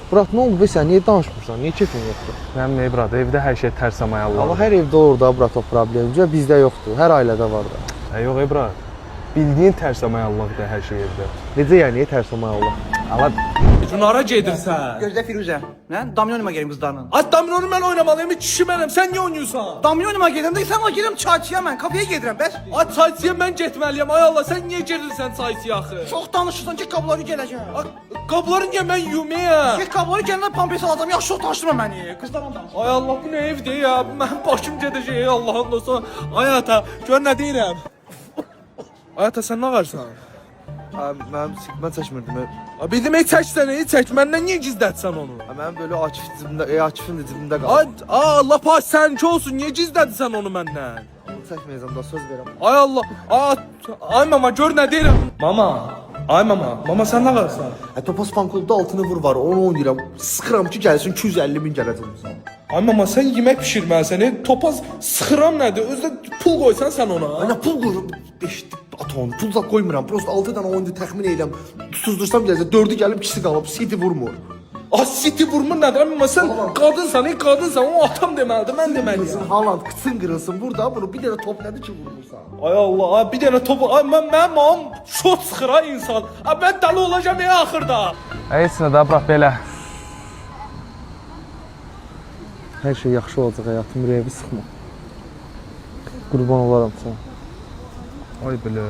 Brat, nə oldu be sən? Niyə danışmırsan? Niyə kefin yoxdur? Mənim nə brat, evdə hər şey tərs amayalı. Amma hər evdə olur da brat o problem. Bizdə yoxdur. Hər ailədə var da. Yox brat. Bildiyin tərs amayalıqdır hər şey evdə. Necə yəni tərs Allah? Allah Hara gedirsən? Gözlə Firuzə. Mən domino gedim qızlarla. Ay domino mən oynamalıyım, kişi mənəm. Sən niyə oynayırsan? Domino gedirəm də sən o gedirəm çayçıya mən kafeyə gedirəm bəs. Ay çayçıya mən getməliyəm. Ay Allah, sən niyə gedirsən çayçıya axı? Çox danışırsan ki qabları gələcəm. Ay, qabları niyə mən yumuyam? Ki qabları gələndə pampers alacağam. Yaxşı çox danışdırma məni. Qızlarla danış. Ay Allah, bu nə evdir ya? Mənim başım gedəcək Allahın dostu. Ay ata, gör nə deyirəm? Ay ata, sən nə qarsan? Mən çəkmirdim. Bildim, çəksən, çək. Məndən niyə gizlətsən onu? Mənim belə Akifin cibimdə Ay, Allah pa sənki olsun. Niyə gizlətsən onu məndən? Çəkməyəcəm da söz verirəm. Ay Allah. Ay mama, gör nə deyirəm? Mama. Ay mama. Mama sən nə qarsan? Topaz fan klubda altını vur var. Onu oynayıram. Sıxıram ki gəlsin 250 min gələcək. Ay mama, sən yemək bişirməlisən. Topaz sıxıram nədir? Özdə pul qoysan sən ona. Ana pul qoyuram. 5 aton pul da qoymuram. Prosta 6 dənə oyunda təxmin edirəm. Tutuzdursam gələcək 4-ü gəlib 2-si qalıb. City vurmur. City vurmur nədir? Ay mama, sən qadınsan, o atam deməlidir, mən deməliyəm. Haaland qıçın qırılsın burada. Bunu bir dənə top nədir ki vurmursan? Ay Allah, bir dənə top. Ay mənim mamam şot sıxır ha insan. Ay mən dəli olacağam ya axırda. Heç nə də brat belə. Hər şey yaxşı olacaq həyatım, ürəyimi sıxma. Qurban olaram sənə. Ay bilə.